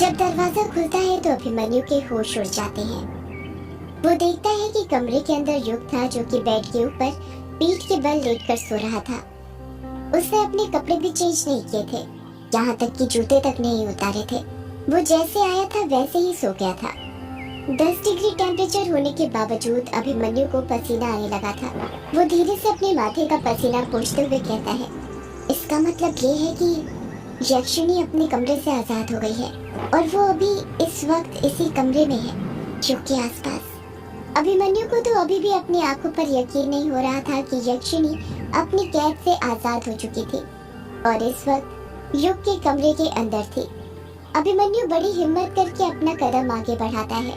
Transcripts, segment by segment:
जब दरवाजा खुलता है तो अभिमन्यु के होश उड़ जाते हैं। वो देखता है कि कमरे के अंदर युग था, जो कि बेड के ऊपर पीठ के बल लेटकर सो रहा था। उसने अपने कपड़े भी चेंज नहीं किए थे, यहाँ तक कि जूते तक नहीं उतारे थे। वो जैसे आया था वैसे ही सो गया था। 10 डिग्री टेम्परेचर होने के बावजूद अभिमन्यु को पसीना आने लगा था। वो धीरे से अपने माथे का पसीना पोंछते हुए कहता है, इसका मतलब ये है कि यक्षिणी अपने कमरे से आजाद हो गई है और वो अभी इस वक्त इसी कमरे में है, युग के आसपास। अभिमन्यु को तो अभी भी अपनी आंखों पर यकीन नहीं हो रहा था कि यक्षिणी अपनी कैद से आजाद हो चुकी थी और इस वक्त युग के कमरे के अंदर थी। अभिमन्यु बड़ी हिम्मत करके अपना कदम आगे बढ़ाता है।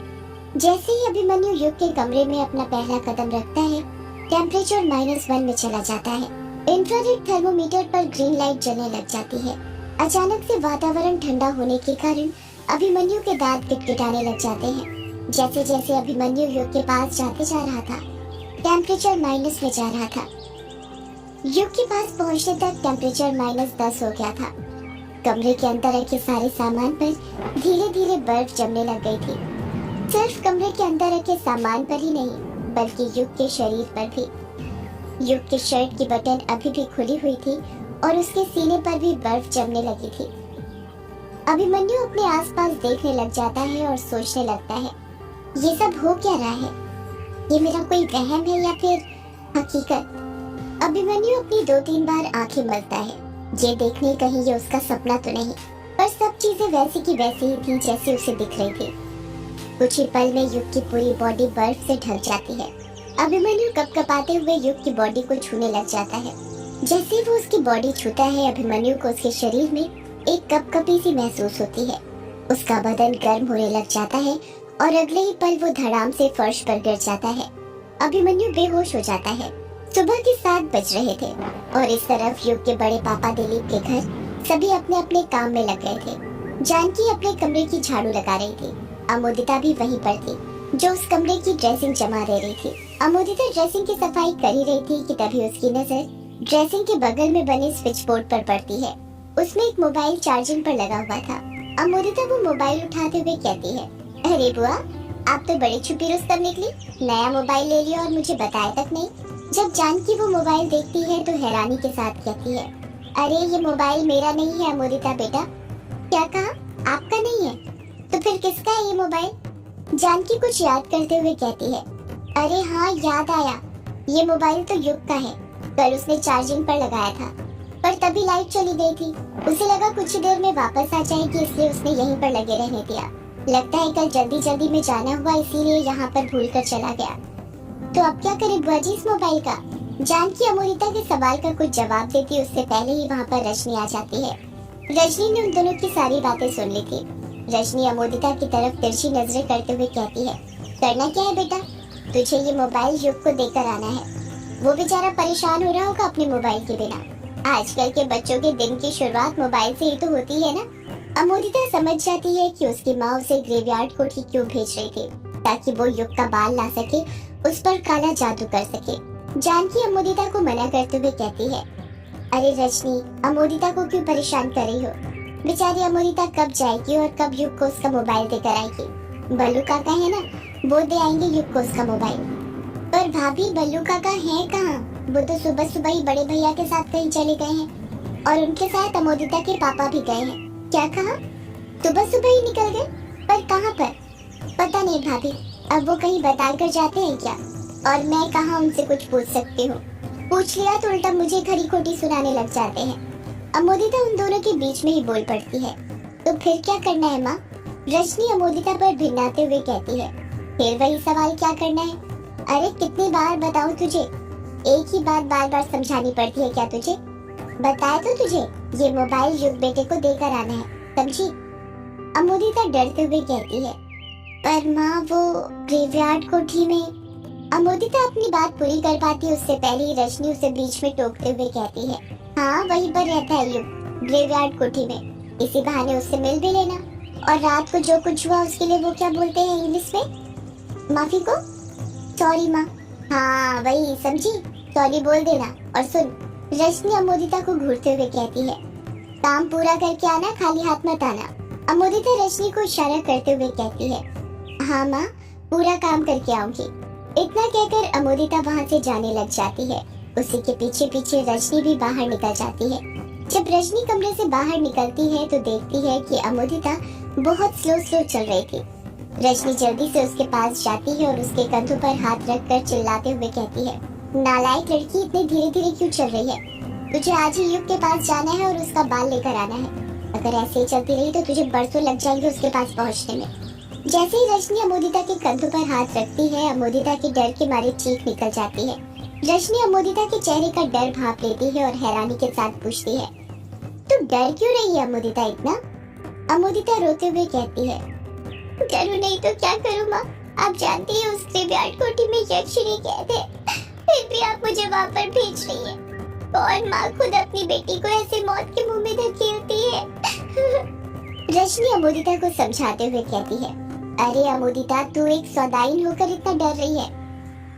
जैसे ही अभिमन्यु युग के कमरे में अपना पहला कदम रखता है, टेम्परेचर -1 में चला जाता है। इंफ्रारेड थर्मोमीटर पर ग्रीन लाइट जलने लग जाती है। अचानक से वातावरण ठंडा होने के कारण अभिमन्यु के दांत किटकिटाने लग जाते हैं। जैसे जैसे अभिमन्यु युग के पास जाते जा रहा था, टेम्परेचर माइनस में जा रहा था। युग के पास पहुंचने तक टेम्परेचर -10 हो गया था। कमरे के अंदर रखे सारे सामान पर धीरे धीरे बर्फ जमने लग गई थी। सिर्फ कमरे के अंदर रखे सामान पर ही नहीं, बल्कि युग के शरीर पर भी। युग के शर्ट की बटन अभी भी खुली हुई थी और उसके सीने पर भी बर्फ जमने लगी थी। अभिमन्यु अपने आसपास देखने लग जाता है और सोचने लगता है, ये सब हो क्या रहा है? ये मेरा कोई वहम है या फिर हकीकत? अभिमन्यु अपनी 2-3 बार आंखें मलता है, ये देखने कहीं ये उसका सपना तो नहीं। पर सब चीजें वैसी की वैसी ही थी जैसे उसे दिख रही थी। कुछ ही पल में युग की पूरी बॉडी बर्फ से ढक जाती है। अभिमन्यु कपकपाते हुए युग की बॉडी को छूने लग जाता है। जैसे वो उसकी बॉडी छूता है, अभिमन्यु को उसके शरीर में एक कपकपी सी महसूस होती है। उसका बदन गर्म होने लग जाता है और अगले ही पल वो धड़ाम से फर्श पर गिर जाता है। अभिमन्यु बेहोश हो जाता है। सुबह के 7 बज रहे थे और इस तरफ युग के बड़े पापा दिलीप के घर सभी अपने अपने काम में लग गए थे। जानकी अपने कमरे की झाड़ू लगा रही थी। अमोदिता भी वहीं पर थी, जो उस कमरे की ड्रेसिंग जमा दे रही थी। अमोदिता ड्रेसिंग की सफाई कर ही रही थी कि तभी उसकी नजर ड्रेसिंग के बगल में बने स्विच बोर्ड पर पड़ती है। उसमें एक मोबाइल चार्जिंग पर लगा हुआ था। अमोदिता वो मोबाइल उठाते हुए कहती है, अरे बुआ, आप तो बड़ी छुपी रुस्तम निकली, नया मोबाइल ले लिया और मुझे बताया तक नहीं। जब जानकी वो मोबाइल देखती है तो हैरानी के साथ कहती है, अरे ये मोबाइल मेरा नहीं है अमोदिता बेटा। क्या कहा? आपका नहीं है? तो फिर किसका है ये मोबाइल? जानकी कुछ याद करते हुए कहती है, अरे हाँ याद आया, ये मोबाइल तो युग का है। कल उसने चार्जिंग पर लगाया था, पर तभी लाइट चली गई थी। उसे लगा कुछ ही देर में वापस आ जाएगी, इसलिए उसने यहीं पर लगे रहने दिया। लगता है कल जल्दी जल्दी में जाना हुआ, इसीलिए यहाँ पर भूल कर चला गया। तो अब क्या करे बुआ जी इस मोबाइल का? जानकी अमोदिता के सवाल का कुछ जवाब देती उससे पहले ही वहाँ पर रजनी आ जाती है। रजनी ने उन दोनों की सारी बातें सुन ली थी। रजनी अमोदिता की तरफ तिरछी नजरें करते हुए कहती है, करना क्या है बेटा? तुझे ये मोबाइल युग को देकर आना है। वो बेचारा परेशान हो रहा होगा अपने मोबाइल के बिना। आजकल के बच्चों के दिन की शुरुआत मोबाइल से ही तो होती है ना। अमोदिता समझ जाती है कि उसकी माँ उसे ग्रेवयार्ड कोठी क्यों भेज रही थी, ताकि वो युग का बाल ला सके, उस पर काला जादू कर सके। जानकी अमोदिता को मना करते हुए कहती है, अरे रजनी, अमोदिता को क्यों परेशान कर रही हो? बेचारी अमोदिता कब जाएगी और कब युग को उसका मोबाइल देकर आएगी? बल्लू काका है ना, वो दे आएंगे युग को उसका मोबाइल। पर भाभी, बल्लू काका है कहाँ? वो तो सुबह सुबह ही बड़े भैया के साथ कहीं चले गए हैं और उनके साथ अमोदिता के पापा भी गए हैं। क्या कहा? सुबह सुबह ही निकल गए? पर कहाँ पर? पता नहीं भाभी, अब वो कहीं बता कर जाते हैं क्या? और मैं कहाँ उनसे कुछ पूछ सकती हूँ? पूछ लिया तो उल्टा मुझे खरी खोटी सुनाने लग जाते हैं। अमोदिता उन दोनों के बीच में ही बोल पड़ती है, तो फिर क्या करना है माँ? रजनी अमोदिता पर भिन्नाते हुए कहती है, फिर वही सवाल, क्या करना है? अरे कितनी बार बताऊं तुझे? एक ही बात बार बार समझानी पड़ती है क्या तुझे? बताया तो तुझे, ये मोबाइल युग बेटे को देकर आना है, समझी? अमोदिता डरते हुए कहती है, पर माँ वो ग्रेवयार्ड कोठी में। अमोदिता अपनी बात पूरी कर पाती उससे पहले ही रजनी उसे बीच में टोकते हुए कहती है, हाँ वहीं पर रहता है युग, ग्रेवयार्ड कोठी में। इसी बहाने उससे मिल भी लेना, और रात को जो कुछ हुआ उसके लिए वो क्या बोलते हैं इंग्लिश में? माफी को? सॉरी माँ। हाँ वही, समझी? सॉरी बोल देना। और सुन, रजनी अमोदिता को घूरते हुए कहती है, काम पूरा करके आना, खाली हाथ मत आना। अमोदिता रजनी को इशारा करते हुए कहती है, हाँ माँ, पूरा काम करके आऊंगी। इतना कहकर अमोदिता वहाँ से जाने लग जाती है। उसी के पीछे पीछे रजनी भी बाहर निकल जाती है। जब रजनी कमरे से बाहर निकलती है तो देखती है कि अमोदिता बहुत स्लो चल रही थी। रजनी जल्दी से उसके पास जाती है और उसके कंधों पर हाथ रखकर चिल्लाते हुए कहती है, नालायक लड़की, इतने धीरे धीरे क्यों चल रही है? तुझे आज ही युग के पास जाना है और उसका बाल लेकर आना है। अगर ऐसे ही चलती रही तो तुझे बरसों लग जाएंगे उसके पास पहुंचने में। जैसे ही रजनी अमोदिता के कंधों पर हाथ रखती है, अमोदिता के डर के मारे चीख निकल जाती है। रजनी अमोदिता के चेहरे का डर भांप लेती है और हैरानी के साथ पूछती है, तू डर क्यों रही है अमोदिता इतना? अमोदिता रोते हुए कहती है, डरू नहीं तो क्या करूँ माँ, आप जानती है उस ग्रेवयार्ड कोठी में यक्षिणी कैद है, फिर भी आप मुझे वहाँ पर भेज रही है। और माँ खुद अपनी बेटी को ऐसे मौत के मुंह में धकेलती है। रजनी अमोदिता को समझाते हुए कहती है, अरे अमोदिता, तू एक सौदाइन होकर इतना डर रही है,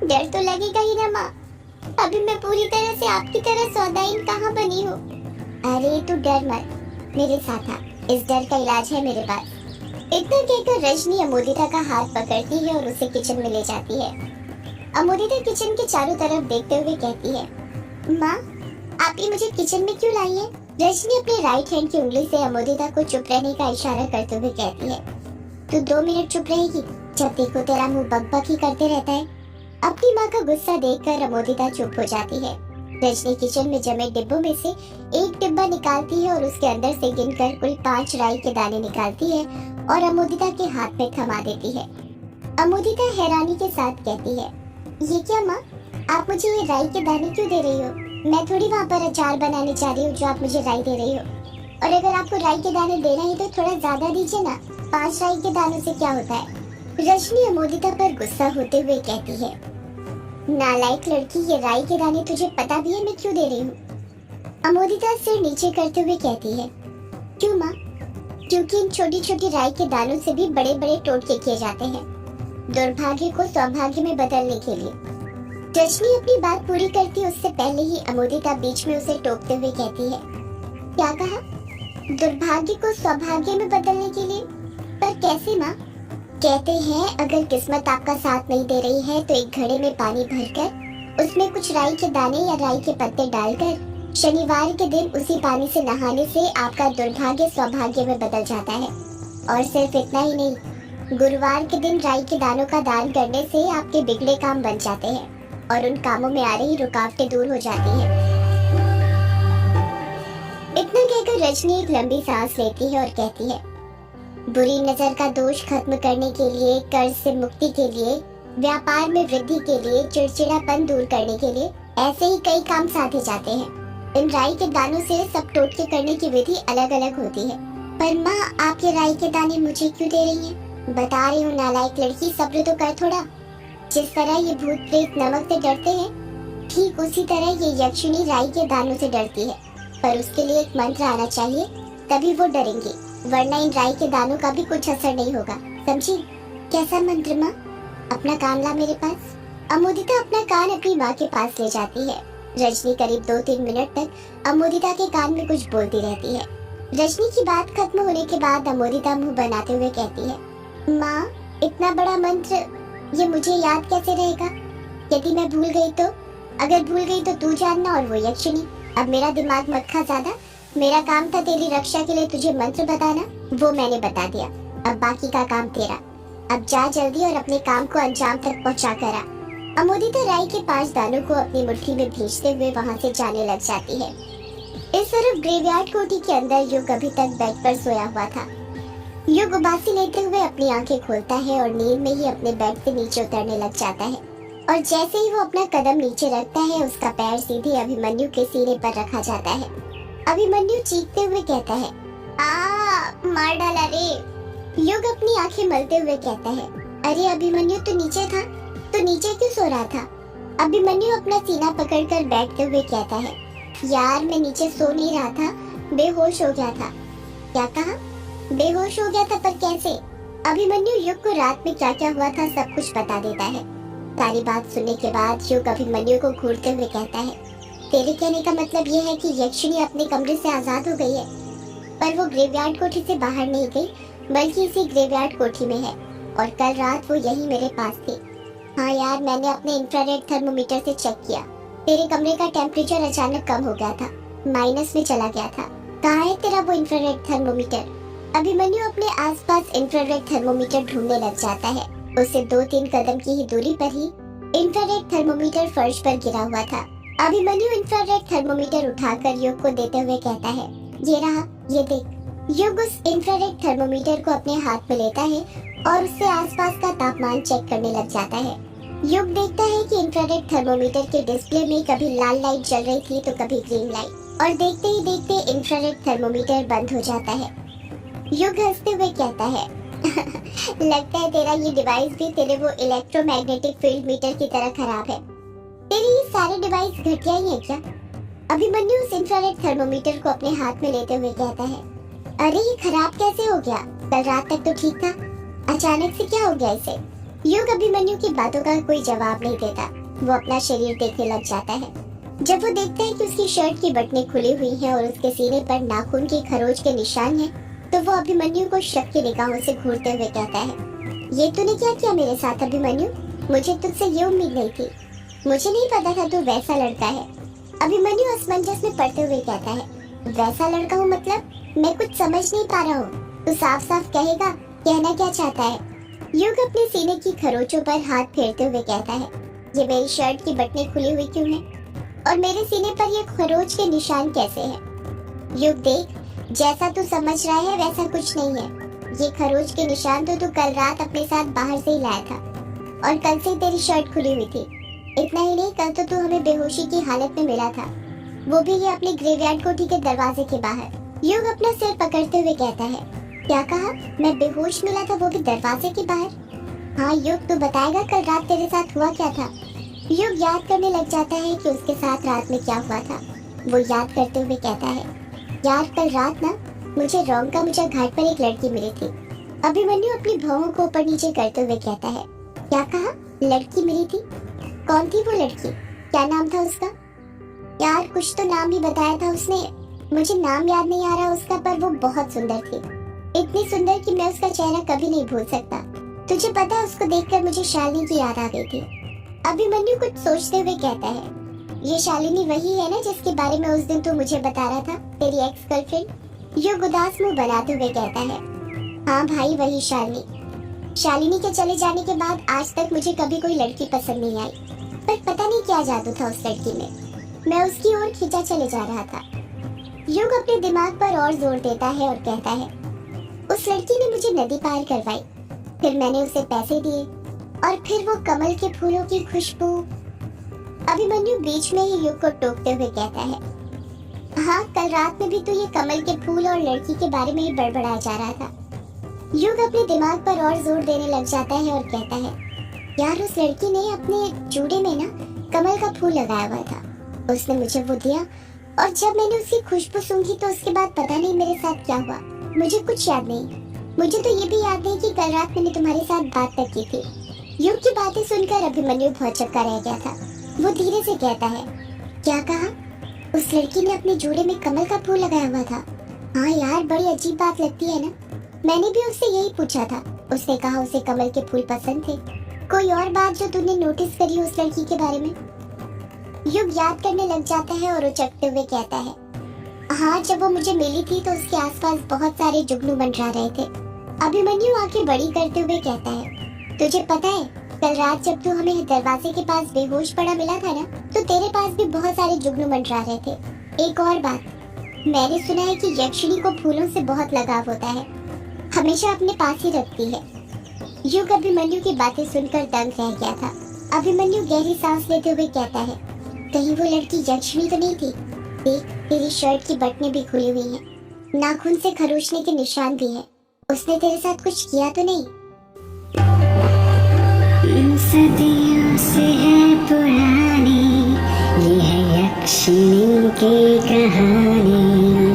डर तो लगेगा ही ना माँ। अभी मैं पूरी तरह से आपकी तरह सौदाइन कहाँ बनी हूँ। अरे तू डर मत, मेरे साथ आ, इस डर का इलाज है मेरे पास। इतना कहकर रजनी अमोदिता का हाथ पकड़ती है और उसे किचन में ले जाती है। अमोदिता किचन के चारों तरफ देखते हुए कहती है, माँ, आप ही मुझे किचन में क्यों लाई है? रजनी अपने राइट हैंड की उंगली से अमोदिता को चुप रहने का इशारा करते हुए कहती है, तू 2 मिनट चुप रहेगी? जब देखो तेरा मुंह बकबक ही करते रहता है। अपनी माँ का गुस्सा देखकर अमोदिता चुप हो जाती है। रजनी किचन में जमे डिब्बों में से एक डिब्बा निकालती है और उसके अंदर से गिनकर कुल 5 राई के दाने निकालती है और अमोदिता के हाथ में थमा देती है। अमोदिता हैरानी के साथ कहती है, ये क्या माँ, आप मुझे ये राई के दाने क्यों दे रही हो? मैं थोड़ी वहाँ पर अचार बनाने जा रही हूँ जो आप मुझे राई दे रही हो। और अगर आपको राई के दाने देना ही तो थोड़ा ज्यादा दीजिए ना, 5 राई के दानों से क्या होता है? रजनी अमोदिता पर गुस्सा होते हुए कहती है, नालायक लड़की, ये राई के दाने तुझे पता भी है मैं क्यों दे रही हूँ? अमोदिता सिर नीचे करते हुए कहती है, क्यों माँ? क्योंकि इन छोटी छोटी राई के दानों से भी बड़े बड़े टोटके किए जाते हैं, दुर्भाग्य को सौभाग्य में बदलने के लिए। रजनी अपनी बात पूरी करती उससे पहले ही अमोदिता बीच में उसे टोकते हुए कहती है, क्या कहा? दुर्भाग्य को सौभाग्य में बदलने के लिए? पर कैसे माँ? कहते हैं अगर किस्मत आपका साथ नहीं दे रही है तो एक घड़े में पानी भरकर उसमें कुछ राई के दाने या राई के पत्ते डालकर शनिवार के दिन उसी पानी से नहाने से आपका दुर्भाग्य सौभाग्य में बदल जाता है। और सिर्फ इतना ही नहीं, गुरुवार के दिन राई के दानों का दान करने से आपके बिगड़े काम बन जाते हैं और उन कामों में आ रही रुकावटें दूर हो जाती हैं। इतना कहकर रजनी एक लंबी सांस लेती है और कहती है, बुरी नजर का दोष खत्म करने के लिए, कर्ज से मुक्ति के लिए, व्यापार में वृद्धि के लिए, चिड़चिड़ापन दूर करने के लिए ऐसे ही कई काम साधे जाते हैं। इन राई के दानों से सब टोटके करने की विधि अलग अलग होती है। पर माँ, आप ये राई के दाने मुझे क्यों दे रही हैं? बता रही हूँ नालायक लड़की, सब्र तो कर थोड़ा। जिस तरह ये भूत प्रेत नमक से डरते हैं, ठीक उसी तरह ये यक्षिणी राई के दानों से डरती है। पर उसके लिए एक मंत्र आना चाहिए, तभी वो डरेंगी, वरना इन राई के दानों का भी कुछ असर नहीं होगा, समझी? कैसा मंत्र माँ? अपना कान ला मेरे पास। अमोदिता अपना कान अपनी माँ के पास ले जाती है। रजनी करीब 2-3 मिनट तक अमोदिता के कान में कुछ बोलती रहती है। रजनी की बात खत्म होने के बाद अमोदिता मुंह बनाते हुए कहती है, माँ, इतना बड़ा मंत्र ये मुझे याद कैसे रहेगा? यदि मैं भूल गई तो? अगर भूल गई तो तू जानना और वो यक्षिणी। अब मेरा दिमाग मत खा ज्यादा। मेरा काम था तेरी रक्षा के लिए तुझे मंत्र बताना, वो मैंने बता दिया। अब बाकी का काम तेरा। अब जा जल्दी और अपने काम को अंजाम तक पहुंचा कर आ। अमोदिता राई के 5 दानों को अपनी मुट्ठी में भींचते हुए वहां से जाने लग जाती है। इस तरफ ग्रेवयार्ड कोठी के अंदर युग अभी तक बेड पर सोया हुआ था। युग उबासी लेते हुए अपनी आंखें खोलता है और नींद में ही अपने बेड से नीचे उतरने लग जाता है। और जैसे ही वो अपना कदम नीचे रखता है, उसका पैर सीधे अभिमन्यु के सीने पर रखा जाता है। अभिमन्यु चीखते हुए कहता है, मार डाला रे। युग अपनी आंखें मलते हुए कहता है, अरे अभिमन्यु, तू नीचे था? तो नीचे क्यों सो रहा था? अभिमन्यु अपना सीना पकड़कर बैठते हुए कहता है, यार मैं नीचे सो नहीं रहा था, बेहोश हो गया था। क्या कहा? बेहोश हो गया था? पर कैसे? अभिमन्यु युग को रात में क्या क्या हुआ था सब कुछ बता देता है। सारी बात सुनने के बाद युग अभिमन्यु को घूरते हुए कहता है, तेरे कहने का मतलब ये है कि यक्षिणी अपने कमरे से आजाद हो गई है? पर वो ग्रेवयार्ड कोठी से बाहर नहीं गई, बल्कि इसी ग्रेवयार्ड कोठी में है और कल रात वो यही मेरे पास थी। हाँ यार, मैंने अपने इंफ्रारेड थर्मोमीटर से चेक किया। तेरे कमरे का टेम्परेचर अचानक कम हो गया था, माइनस में चला गया था। कहाँ है तेरा वो इंफ्रारेड थर्मोमीटर? अभिमन्यु अपने आसपास इंफ्रारेड थर्मोमीटर ढूंढने लग जाता है। उसे 2-3 कदम की ही दूरी पर ही इंफ्रारेड थर्मोमीटर फर्श पर गिरा हुआ था। अभिमन्यु इंफ्रारेड थर्मोमीटर उठाकर युग को देते हुए कहता है, ये रहा, ये देख। युग उस इंफ्रारेड थर्मोमीटर को अपने हाथ में लेता है और उससे आसपास का तापमान चेक करने लग जाता है। युग देखता है कि इंफ्रारेड थर्मोमीटर के डिस्प्ले में कभी लाल लाइट जल रही थी तो कभी ग्रीन लाइट, और देखते ही देखते इंफ्रारेड थर्मोमीटर बंद हो जाता है। युग हंसते हुए कहता है, लगता है तेरा ये डिवाइस भी तेरे वो इलेक्ट्रोमैग्नेटिक फील्ड मीटर की तरह खराब है। तेरे ये सारे डिवाइस घटिया ही है क्या? अभिमन्यु उस इंफ्रारेड थर्मोमीटर को अपने हाथ में लेते हुए कहता है, अरे ये खराब कैसे हो गया? कल रात तक तो ठीक था, अचानक से क्या हो गया इसे? युग अभिमन्यु की बातों का कोई जवाब नहीं देता। वो अपना शरीर देखने लग जाता है। जब वो देखता है कि उसकी शर्ट की बटनें खुली हुई हैं और उसके सीने पर नाखून की खरोच के निशान हैं, तो वो अभिमन्यु को शक की निगाहों से घूरते हुए कहता है, ये तूने क्या किया मेरे साथ अभिमन्यु? मुझे तुझसे ये उम्मीद नहीं थी। मुझे नहीं पता था तू वैसा लड़का है। अभिमन्यु असमंजस में पड़ते हुए कहता है, वैसा लड़का हूँ मतलब? मैं कुछ समझ नहीं पा रहा हूँ। तू साफ साफ कहेगा, कहना क्या चाहता है? युग अपने सीने की खरोचों पर हाथ फेरते हुए कहता है, ये मेरी शर्ट की बटनें खुली हुई क्यों हैं? और मेरे सीने पर ये खरोच के निशान कैसे हैं? युग देख, जैसा तू समझ रहा है वैसा कुछ नहीं है। ये खरोच के निशान तो तू कल रात अपने साथ बाहर से ही लाया था, और कल से तेरी शर्ट खुली हुई थी। इतना ही नहीं, कल तो तू हमें बेहोशी की हालत में मिला था, वो भी ये अपने ग्रेवयार्ड कोठी के दरवाजे के बाहर। युग अपना सिर पकड़ते हुए कहता है, क्या कहा? मैं बेहोश मिला था, वो भी दरवाजे के बाहर? हाँ युग, तू बताएगा कल रात तेरे साथ हुआ क्या था? युग याद करने लग जाता है कि उसके साथ रात में क्या हुआ था। वो याद करते हुए कहता है, यार कल रात ना मुझे रोंका घाट पर एक लड़की मिली थी। अभिमन्यु अपनी भौहों को ऊपर नीचे करते हुए कहता है, क्या कहा? लड़की मिली थी? कौन थी वो लड़की? क्या नाम था उसका? यार कुछ तो नाम ही बताया था उसने, मुझे नाम याद नहीं आ रहा उसका, पर वो बहुत सुंदर थी। इतनी सुंदर कि मैं उसका चेहरा कभी नहीं भूल सकता। तुझे पता है, उसको देखकर मुझे शालिनी की याद आ गई थी। अभिमन्यु कुछ सोचते हुए कहता है, ये शालिनी वही है ना जिसके बारे में उस दिन तू मुझे बता रहा था, तेरी एक्स गर्लफ्रेंड? युग उदास मुंह बनाते हुए कहता है, हाँ भाई वही शालिनी। शालिनी के चले जाने के बाद आज तक मुझे कभी कोई लड़की पसंद नहीं आई, पर पता नहीं क्या जादू था उस लड़की में। मैं उसकी ओर खींचा चले जा रहा था। युग अपने दिमाग पर और जोर देता है और कहता है, उस लड़की ने मुझे नदी पार करवाई, फिर मैंने उसे पैसे दिए, और फिर वो कमल के फूलों की खुशबू। अभिमन्यु बीच में ही युग को टोकते हुए कहता है, हाँ कल रात में भी तो ये कमल के फूल और लड़की के बारे में ही बड़बड़ाया जा रहा था। युग अपने दिमाग पर और जोर देने लग जाता है और कहता है, यार उस लड़की ने अपने जूड़े में ना कमल का फूल लगाया हुआ था, उसने मुझे वो दिया, और जब मैंने उसकी खुशबू सूंघी तो उसके बाद पता नहीं मेरे साथ क्या हुआ, मुझे कुछ याद नहीं। मुझे तो ये भी याद नहीं कि कल रात मैंने तुम्हारे साथ बात तक की थी। युग की बातें सुनकर अभिमन्यु बहुत चक्का रह गया था। वो धीरे से कहता है, क्या कहा? उस लड़की ने अपने जूड़े में कमल का फूल लगाया हुआ था? हाँ यार, बड़ी अजीब बात लगती है ना। मैंने भी उससे यही पूछा था, उसने कहा उसे कमल के फूल पसंद थे। कोई और बात जो तूने नोटिस करी उस लड़की के बारे में? युग याद करने लग जाता है और उचकते हुए कहता है, हाँ जब वो मुझे मिली थी तो उसके आसपास बहुत सारे जुगनू मंडरा रहे थे। अभिमन्यु आंखें बड़ी करते हुए कहता है, तुझे पता है कल रात जब तू हमें दरवाजे के पास बेहोश पड़ा मिला था ना, तो तेरे पास भी बहुत सारे जुगनू मंडरा रहे थे। एक और बात, मैंने सुना है कि यक्षिणी को फूलों से बहुत लगाव होता है, हमेशा अपने पास ही रखती है। युग अभिमन्यु की बातें सुनकर दंग रह गया था। अभिमन्यु गहरी सांस लेते हुए कहता है, कहीं वो लड़की यक्षिणी तो नहीं थी? देख, तेरी शर्ट की बटनें भी खुली हुई हैं, नाखून से खरोचने के निशान भी हैं। उसने तेरे साथ कुछ किया तो नहीं? सदियों से है पुरानी ये है यक्षिणी की कहानी।